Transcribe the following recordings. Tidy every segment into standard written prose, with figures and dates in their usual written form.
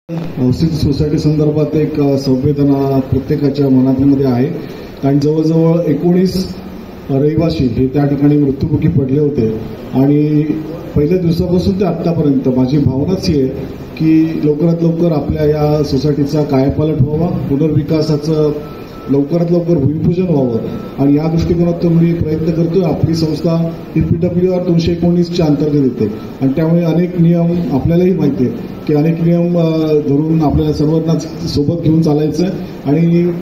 Housing society संदर्भात एक संवेदना प्रत्येकाच्या मनामध्ये आहे. कारण जवळजवळ 19 रहिवासी हे त्या ठिकाणी मृत्युमुखी पडले होते आणि पहिल्या दिवसापासून ते आतापर्यंत माझी भावनाच ही आहे की लवकरात लवकर आपल्या या सोसायटीचा कायापालट व्हावा, पुनर्विकासाचं लवकरात लवकर भूमिपूजन व्हावं आणि या दृष्टिकोनातून मी प्रयत्न करतोय. आपली संस्था ही PWR 219च्या अंतर्गत येते आणि त्यामुळे अनेक नियम आपल्यालाही माहिती आहे की अनेक नियम धरून आपल्याला सर्वांना सोबत घेऊन चालायचं आणि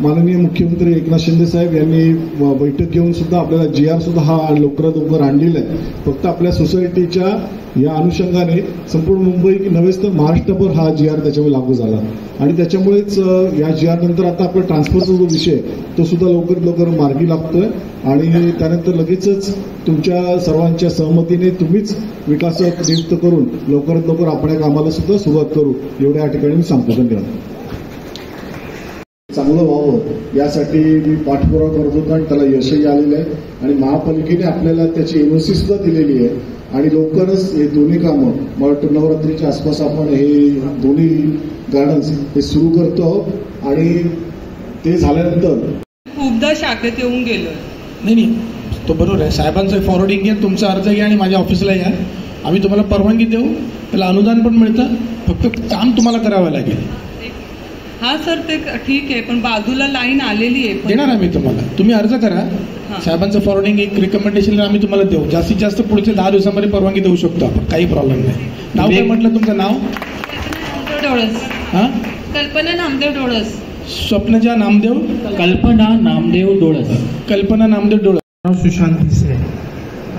माननीय मुख्यमंत्री एकनाथ शिंदे साहेब यांनी बैठक घेऊन सुद्धा आपल्याला GR सुद्धा हा लवकरात लवकर आणलेला आहे. फक्त आपल्या सोसायटीच्या या अनुषंगाने संपूर्ण मुंबई नव्हेच तर महाराष्ट्रभर हा GR त्याच्यामुळे लागू झाला आणि त्याच्यामुळेच या GR नंतर आता आपला ट्रान्सफरचा जो विषय तो सुद्धा लवकरात लवकर मार्गी लागतोय आणि त्यानंतर लगेचच तुमच्या सर्वांच्या सहमतीने तुम्हीच विकासक नियुक्त करून लवकरात लवकर आपण या कामाला सुद्धा सुरुवात करू एवढ्या या ठिकाणी मी सांगतो. धन्यवाद. चांगलं व्हावं यासाठी मी पाठपुरावा करत होतो आणि त्याला यशही आलेलं आहे आणि महापालिकेने आपल्याला त्याची NOC सुद्धा दिलेली आहे आणि लवकरच हे दोन्ही कामं मला वाटतं नवरात्रीच्या आसपास आपण हे दोन्ही गार्डन्स हे सुरू करतो आहोत आणि ते झाल्यानंतर खूपदा शाखेत येऊन गेलो. नाही तो बरोबर आहे. साहेबांचं फॉरवर्डिंग घ्या, तुमचा अर्ज घ्या आणि माझ्या ऑफिसला या. आम्ही तुम्हाला परवानगी देऊ, त्याला अनुदान पण मिळतं, फक्त काम तुम्हाला करावं लागेल. हा सर ते ठीक आहे पण बाजूला लाईन आलेली आहे. देणार आम्ही तुम्हाला, तुम्ही अर्ज करा. साहेबांचं फॉरवर्डिंग एक रिकमेंडेशन आम्ही तुम्हाला देऊ. जास्तीत जास्त पुढचे 10 दिवसांमध्ये परवानगी देऊ शकतो आपण, काही प्रॉब्लेम नाही. नाव काय म्हटलं तुमचं? नाव डोळस. हा, कल्पना नामदेव डोळस. स्वप्नजा नामदेव. कल्पना नामदेव डोळस. कल्पना नामदेव डोळस. नाव सुशांत भिसे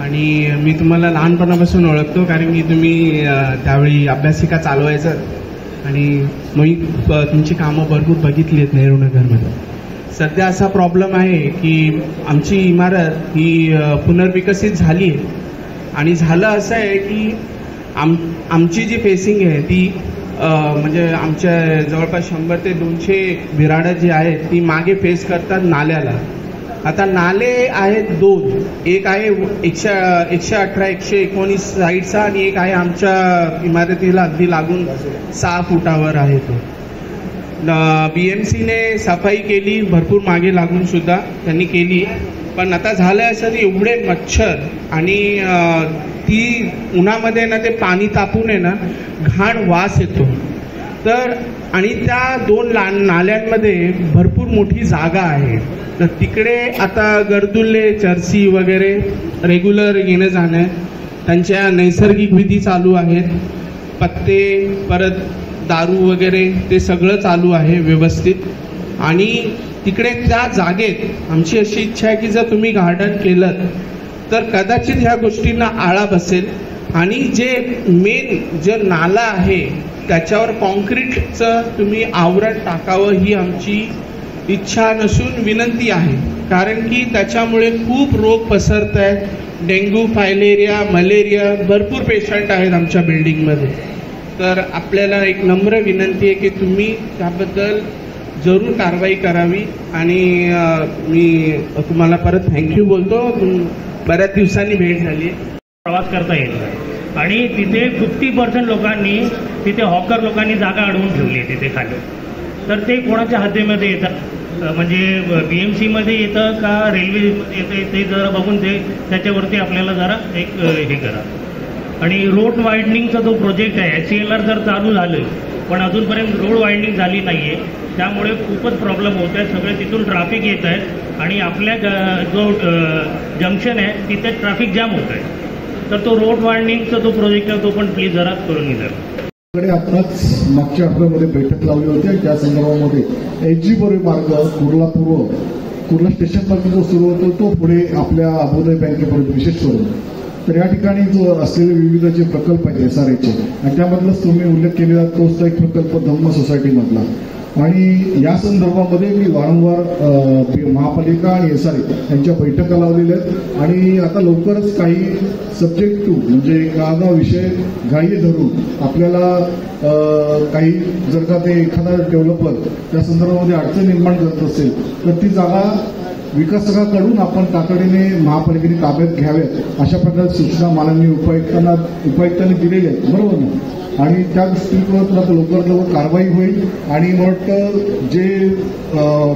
आणि मी तुम्हाला लहानपणापासून ओळखतो कारण की तुम्ही त्यावेळी अभ्यासिका चालवायचं आणि मी तुमची कामं भरपूर बघितली आहेत नेहरू नगरमध्ये. सध्या असा प्रॉब्लेम आहे की आमची इमारत ही पुनर्विकसित झाली आहे आणि झालं असं आहे की आमची जी फेसिंग आहे ती म्हणजे आमच्या जवळपास 100 ते 200 विराडं जी आहेत ती मागे फेस करतात नाल्याला. आता नाले आहेत 2, एक आहे 118 119 साईडचा आणि एक आहे आमच्या इमारतीला अगदी लागून 6 फुटावर आहे. तो BMCने सफाई केली, भरपूर मागे लागून सुद्धा त्यांनी केली. पण आता झालं असं एवढे मच्छर आणि ती उन्हामध्ये ना ते पाणी तापून आहे ना घाण वास येतो. तर आणि त्या 2 नाल्यांमध्ये भरपूर मोठी जागा आहे. तर तिकडे आता गर्दुल्ले चर्ची वगैरे रेग्युलर येणं जाणं, त्यांच्या नैसर्गिक विधी चालू आहेत. पत्ते परत दारू वगैरे ते सगळं चालू आहे व्यवस्थित. आणि तिकडे त्या जागेत आमची अशी इच्छा आहे की जर तुम्ही गार्डन केलं तर कदाचित ह्या गोष्टींना आळा बसेल आणि जे मेन जे नाला आहे त्याच्यावर कॉन्क्रीटचं तुम्ही आवरण टाकावं ही आमची इच्छा नसून विनंती आहे. कारण की त्याच्यामुळे खूप रोग पसरत आहेत. डेंग्यू, फायलेरिया, मलेरिया भरपूर पेशंट आहेत आमच्या बिल्डिंगमध्ये. तर आपल्याला एक नम्र विनंती आहे की तुम्ही त्याबद्दल जरूर कारवाई करावी आणि मी तुम्हाला परत थँक्यू बोलतो. बऱ्याच दिवसांनी भेट झाली. प्रवास करता येईल आणि तिथे 50% लोकांनी तिथे हॉकर लोकांनी जागा अडवून ठेवली आहे तिथे खाली. तर ते कोणाच्या हद्दीमध्ये येतात म्हणजे BMC मध्ये येतं का रेल्वेमध्ये येतं ते जरा बघून ते त्याच्यावरती आपल्याला जरा एक हे करा. आणि रोड वायडनिंगचा जो प्रोजेक्ट आहे HCLR जर चालू झालं पण अजूनपर्यंत रोड वायडनिंग झाली नाही आहे त्यामुळे खूपच प्रॉब्लेम होत आहे. सगळे तिथून ट्रॅफिक येत आहेत आणि आपल्या जो जंक्शन आहे तिथे ट्रॅफिक जाम होत आहे. तर तो रोड वायडनिंगचा जो प्रोजेक्ट आहे तो पण प्लीज जरा करून घ्या. आपणच मागच्या आठवड्यामध्ये बैठक लावली होती आणि त्या संदर्भामध्ये HG बोरे मार्ग कुर्ला पूर्व कुर्ला स्टेशनपासून जो सुरू होतो तो पुढे आपल्या अबोदय बँकेपर्यंत विशेष करून. तर या ठिकाणी जो असलेले विविध जे प्रकल्प आहेत SRAचे आणि त्यामधलाच तुम्ही उल्लेख केलेला तोच एक प्रकल्प धम्म सोसायटीमधला आणि या संदर्भामध्ये मी वारंवार महापालिका आणि SRA यांच्या बैठका लावलेल्या आहेत आणि आता लवकरच काही सब्जेक्ट टू म्हणजे एखादा विषय ग्राह्य धरून आपल्याला काही जर का ते एखादा डेव्हलपर त्या संदर्भामध्ये अडचण निर्माण करत असेल तर ती जागा विकासकाकडून आपण तातडीने महापालिकेने ताब्यात घ्याव्यात अशा प्रकारच्या सूचना माननीय उपायुक्तांनी दिलेल्या आहेत. बरोबर ना? आणि त्या दृष्टिकोनातून आता लवकरात लवकर कारवाई होईल आणि मला वाटतं जे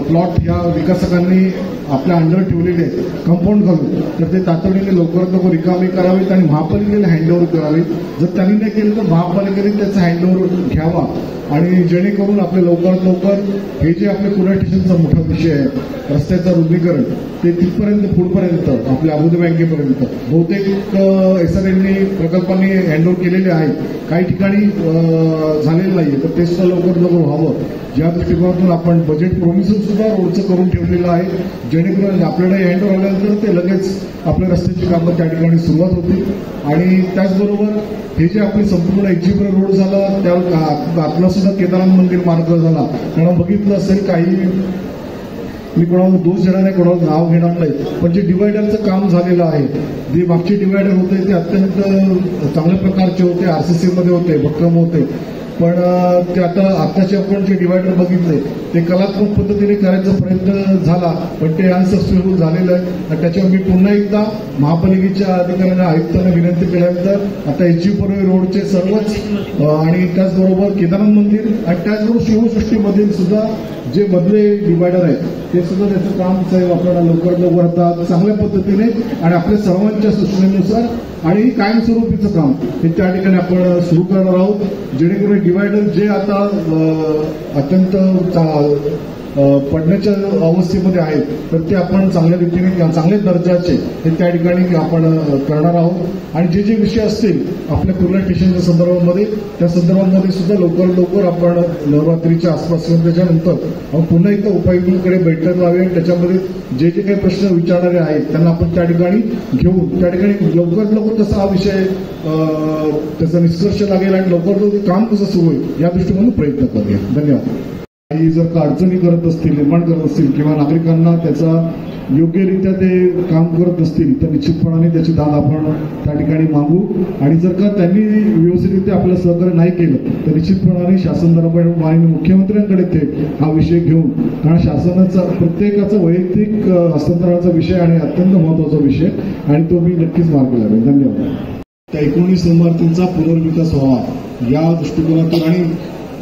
प्लॉट या विकासकांनी आपल्या अंडर ठेवलेले आहेत कंपाऊंड घालून, तर ते तातडीने लवकरात लवकर रिकामे करावेत आणि महापालिकेला हँडओव्हर करावेत. जर त्यांनी नाही केलं तर महापालिकेने त्याचा हँडओव्हर घ्यावा आणि जेणेकरून आपले लवकरात लवकर हे जे आपल्या पुणे स्टेशनचा मोठा विषय आहे रस्त्याचं रुंदीकरण ते तिथपर्यंत पुढपर्यंत आपल्या अबुधाबी बँकेपर्यंत बहुतेक SRNनी प्रकल्पांनी हँडओव्हर केलेले आहेत, काही ठिकाणी झालेलं नाहीये, तर ते सुद्धा लवकर लवकर व्हावं. ज्या दृष्टिकोनातून आपण बजेट प्रोव्हिजन सुद्धा रोडचं करून ठेवलेलं आहे, जेणेकरून आपल्याला हँडओव्हर आल्यानंतर ते लगेच आपल्या रस्त्याची कामं त्या ठिकाणी सुरुवात होतील. आणि त्याचबरोबर हे जे आपले संपूर्ण एक्झिब्रे रोड झाला त्या आपला सुद्धा केदारनाथ मंदिर मार्ग झाला, कारण बघितलं असेल काही मी कोणाला दोष देणार नाही, कोणाला नाव घेणार नाही, पण जे डिवायडरचं काम झालेलं आहे, जे मागचे डिवायडर होते ते अत्यंत चांगल्या प्रकारचे होते, RCC मध्ये होते, भक्कम होते, पण ते आताचे आपण जे डिवायडर बघितले ते कलात्मक पद्धतीने करायचा प्रयत्न झाला, पण ते अनसक्सेसफुल झालेलं आहे. आणि त्याच्यावर मी पुन्हा एकदा महापालिकेच्या अधिकाऱ्यांना आयुक्तांना विनंती केल्यानंतर आता HG रोडचे सर्वच आणि त्याचबरोबर केदारनाथ मंदिर आणि त्याचबरोबर शिवसृष्टीमधील सुद्धा जे मधले डिवायडर आहेत ते सुद्धा त्याचं काम साहेब आपल्याला लवकर लवकर आता चांगल्या पद्धतीने आणि आपल्या सर्वांच्या सूचनेनुसार आणि कायमस्वरूपीचं काम हे त्या ठिकाणी आपण सुरू करणार आहोत, जेणेकरून डिवायडर जे आता अत्यंत पडण्याच्या अवस्थेमध्ये आहेत तर ते आपण चांगल्या रीतीने चांगल्या दर्जाचे हे त्या ठिकाणी आपण करणार आहोत. आणि जे जे विषय असतील आपल्या कुर्ला स्टेशनच्या संदर्भामध्ये त्या संदर्भामध्ये सुद्धा लवकर आपण नवरात्रीच्या आसपास त्याच्यानंतर आपण पुन्हा एकदा उपायुक्तांकडे बैठक लावूया आणि त्याच्यामध्ये जे जे काही प्रश्न विचारणारे आहेत त्यांना आपण त्या ठिकाणी घेऊन त्या ठिकाणी लवकर कसा हा विषय त्याचा निष्कर्ष लागेल आणि लवकर काम कसं सुरू होईल या दृष्टीने प्रयत्न करूया. धन्यवाद. काही जर का अडचणी करत असतील, निर्माण करत असतील किंवा नागरिकांना त्याचा योग्यरित्या ते काम करत असतील तर निश्चितपणाने त्याची दाद आपण त्या ठिकाणी मागू आणि जर का त्यांनी व्यवस्थितरित्या आपल्याला सहकार्य नाही केलं तर निश्चितपणाने शासन दरबार माननीय मुख्यमंत्र्यांकडे ते हा विषय घेऊन, कारण शासनाचा प्रत्येकाचा वैयक्तिक हस्तांतरणाचा विषय आणि अत्यंत महत्वाचा विषय आणि तो मी नक्कीच मार्गी लावेल. धन्यवाद. त्या 19 इमारतींचा पुनर्विकास व्हावा या दृष्टिकोनातून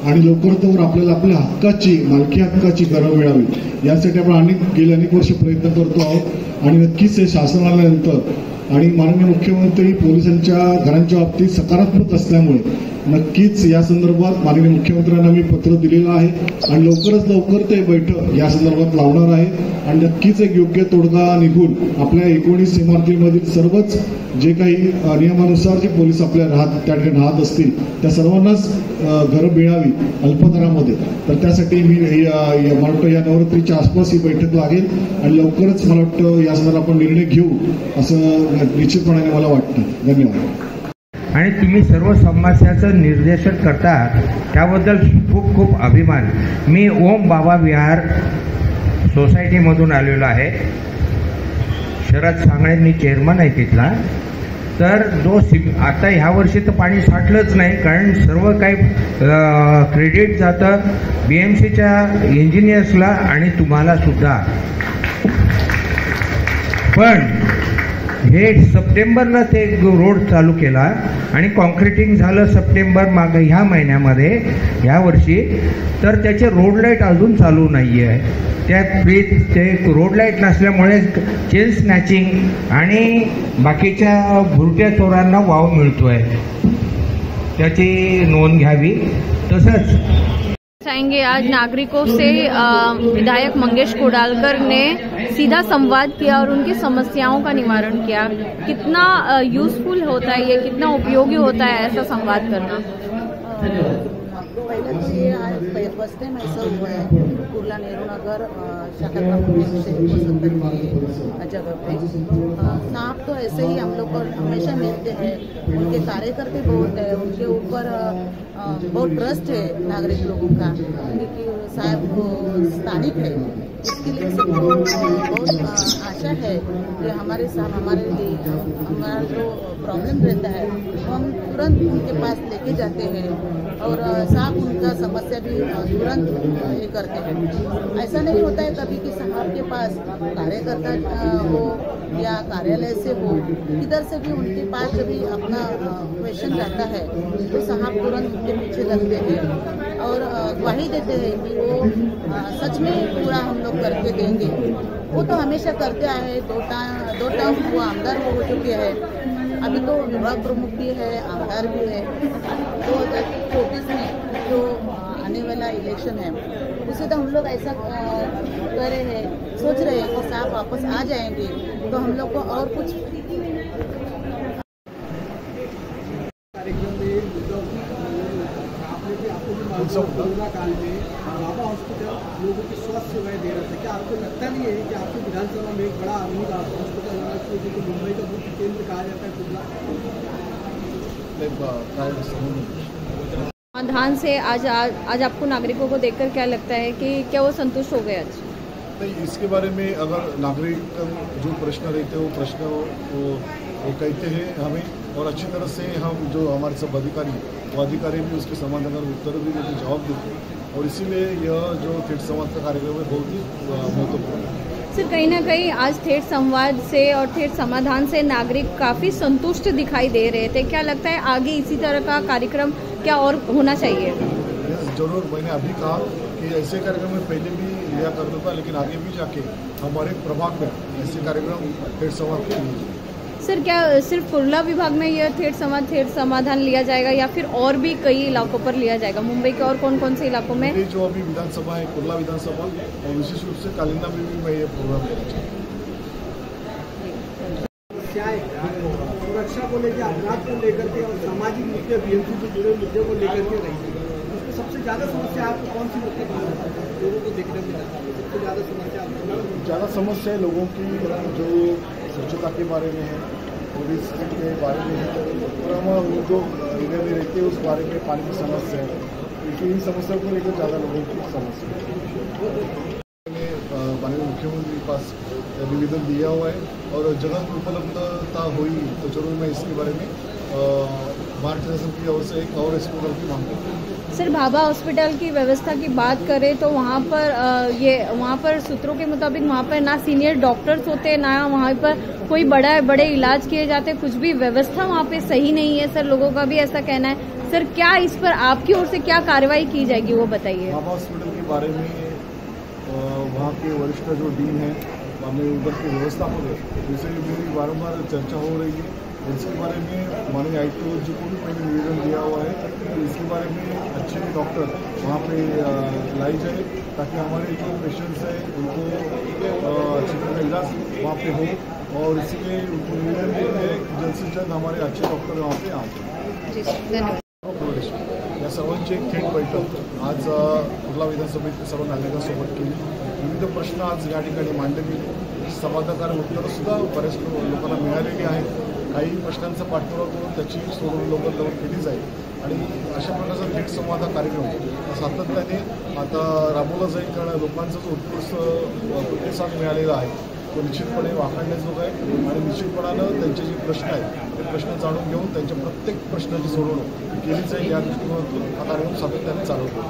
आणि लवकरात लवकर आपल्याला आपल्या हक्काची मालकी हक्काची घरं मिळावी यासाठी आपण गेले अनेक वर्ष प्रयत्न करतो आहोत आणि नक्कीच हे शासन आल्यानंतर आणि माननीय मुख्यमंत्री पोलिसांच्या घरांच्या बाबतीत सकारात्मक असल्यामुळे नक्कीच या संदर्भात माननीय मुख्यमंत्र्यांना मी पत्र दिलेलं आहे आणि लवकरच लवकर ते बैठक या संदर्भात लावणार आहे आणि नक्कीच एक योग्य तोडगा निघून आपल्या 19 इमारतींमधील सर्वच जे काही नियमानुसार जे पोलीस आपल्या त्या ठिकाणी राहत असतील त्या सर्वांनाच घरं मिळावी अल्पदरामध्ये, तर त्यासाठी मी मला वाटतं या नवरात्रीच्या आसपास ही बैठक लागेल आणि लवकरच मला वाटतं या संदर्भात आपण निर्णय घेऊ असं निश्चितपणाने मला वाटतं. धन्यवाद. आणि तुम्ही सर्व समस्याचं निर्देशन करता त्याबद्दल खूप खूप अभिमान. मी ओम बाबा विहार सोसायटीमधून आलेलो आहे. शरद सांगळे मी चेअरमन आहे तिथला. तर आता ह्या वर्षी तर पाणी साठलंच नाही, कारण सर्व काही क्रेडिट जातं BMCच्या इंजिनियर्सला आणि तुम्हाला सुद्धा. पण हे सप्टेंबरला ते रोड चालू केला आणि कॉन्क्रिटिंग झालं सप्टेंबर मागे ह्या महिन्यामध्ये ह्या वर्षी. तर त्याचे रोड लाईट अजून चालू नाही आहे. ते रोड लाईट नसल्यामुळे चेन स्नॅचिंग आणि बाकीच्या भुरट्या चोरांना वाव मिळतोय, त्याची नोंद घ्यावी. तसंच चाहेंगे आज नागरिकों से विधायक मंगेश कोडालकर ने सीधा संवाद किया और उनकी समस्याओं का निवारण किया. कितना यूजफुल होता है ये, कितना उपयोगी होता है ऐसा संवाद करना. पहले तो ये आज फर्स्ट टाइम ऐसा हुआ है कुर्ला नेहरू नगर शाखा जगह पे. सांप तो ऐसे ही हम लोग को हमेशा मिलते हैं, उनके कार्यकर्ते बहुत है, उनके ऊपर बहुत ट्रस्ट है नागरिक लोगों का, क्योंकि साहब स्थानिक है. इसके लिए सबको बहुत आशा है कि हमारे साथ हमारा जो प्रॉब्लम रहता है वो हम तुरंत उनके पास लेके जाते हैं और साहब उनका समस्या भी तुरंत ये करते हैं. ऐसा नहीं होता है कभी कि साहब के पास कार्यकर्ता वो या कार्यालय से हो, किधर से भी उनके पास जब भी अपना क्वेश्चन रहता है तो साहब तुरंत उनके पीछे लगते हैं और ग्वाही देते हैं कि वो सच में पूरा हम लोग करके देंगे। वो तो हमेशा करते आए, दो टर्म वो आमदार हो चुके हैं, अभी तो विभाग प्रमुख भी है, आमदार भी है। 2024 में जो आने वाला इलेक्शन है उसे तो हम लोग ऐसा कर रहे हैं, सोच रहे हैं कि साहब वापस आ जाएंगे तो हम लोग को और कुछ कोरोना काल में बाबा हॉस्पिटल लोगों की स्वास्थ्य सेवाएं दे रहे थे, क्या आपको लगता नहीं है कि आपकी विधानसभा में एक बड़ा आधुनिक हॉस्पिटल होना चाहिए जो मुंबई का मुख्य केंद्र कहा जाता है कुर्ला? समाधान से आज आपको नागरिकों को देखकर क्या लगता है कि क्या वो संतुष्ट हो गए आज? नहीं, इसके बारे में अगर नागरिक जो प्रश्न रहते हैं वो प्रश्न वो कहते हैं हमें, और अच्छी तरह से हम जो हमारे सब अधिकारी वो अधिकारी भी उसके समाधान और उत्तर भी देते, जवाब देते हैं, और इसीलिए यह जो थेट संवाद का कार्यक्रम है बहुत ही महत्वपूर्ण है। सर, कहीं ना कहीं आज थेट संवाद से और थेट समाधान से नागरिक काफ़ी संतुष्ट दिखाई दे रहे थे, क्या लगता है आगे इसी तरह का कार्यक्रम क्या और होना चाहिए? जरूर, मैंने अभी कहा कि ऐसे कार्यक्रम में पहले भी लिया करता था, लेकिन आगे भी जाके हमारे प्रभाग में ऐसे कार्यक्रम थेट संवाद के लिए। सर, क्या सिर्फ कुर्ला विभाग में यह थेट समाधान लिया जाएगा या फिर और भी कई इलाकों पर लिया जाएगा? मुंबई के और कौन कौन से इलाकों में? जो अभी विधानसभा है, कुर्ला विधानसभा, और विशेष रूप से कालिंदा में भी मैं ये प्रोग्राम लेना चाहूँगा। सुरक्षा को लेकर, अपराध को लेकर के और सामाजिक मुद्दे, बीएमसी से जुड़े मुद्दे को लेकर के रही है, उसमें सबसे ज़्यादा समस्या आपको कौन सी लगती है? लोगों को देखने में सबसे ज़्यादा समस्या है लोगों की जो स्वच्छता के बारे में है, पुलिस के बारे में है, और हम जो एरिया में रहते हैं उस बारे में पानी की समस्या है, क्योंकि इन समस्याओं को लेकर ज़्यादा लोगों की समस्या है। माननीय मुख्यमंत्री के पास निवेदन दिया हुआ है, और जगह की उपलब्धता हुई तो जरूर मैं इसके बारे में भारतीय शासन की ओर से एक और अस्पताल की मांग करता हूँ। सर, भाभा हॉस्पिटल की व्यवस्था की बात करें तो वहाँ पर सूत्रों के मुताबिक वहाँ पर ना सीनियर डॉक्टर्स होते, ना वहाँ पर कोई बड़े इलाज किए जाते, कुछ भी व्यवस्था वहाँ पे सही नहीं है। सर, लोगों का भी ऐसा कहना है। सर, क्या इस पर आपकी ओर से क्या कार्रवाई की जाएगी वो बताइए। भाभा हॉस्पिटल के बारे में वहाँ के वरिष्ठ जो डीन है, हमें उधर की व्यवस्था को जिससे मेरी बारंबार चर्चा हो रही है, इसके बारे में माननीय आयुक्त जी को भी मैंने निवेदन दिया हुआ है कि इसके बारे में अच्छे डॉक्टर वहाँ पे लाई जाए, ताकि हमारे जो पेशेंट्स हैं उनको अच्छी तरह का इलाज वहाँ पे हो, और इसलिए उनको निवेदन देते हैं कि जल्द से जल्द हमारे अच्छे डॉक्टर वहाँ पे आए। या सर्वांची एक थेट बैठक आज कुर्ला विधानसभेतील सर्व नागरिकांसोबत केली, विविध प्रश्न आज या ठिकाणी मांडले गेले, समाधानकारक उत्तरंसुद्धा बऱ्याच लोकांना मिळालेली आहेत। काही प्रश्नांचा पाठपुरावा करून त्याची सोडवणूक लवकर केली जाईल, आणि अशा प्रकारचा थेट संवाद हा कार्यक्रम सातत्याने आता राबवला जाईल, कारण लोकांचा जो उत्कृष्ट प्रतिसाद मिळालेला आहे तो निश्चितपणे वाखाणण्याजोगा आहे, आणि निश्चितपणानं त्यांचे जे प्रश्न आहेत ते प्रश्न जाणून घेऊन त्यांच्या प्रत्येक प्रश्नाची सोडवणूक केली जाईल या दृष्टिकोनातून हा कार्यक्रम सातत्याने चालवतो।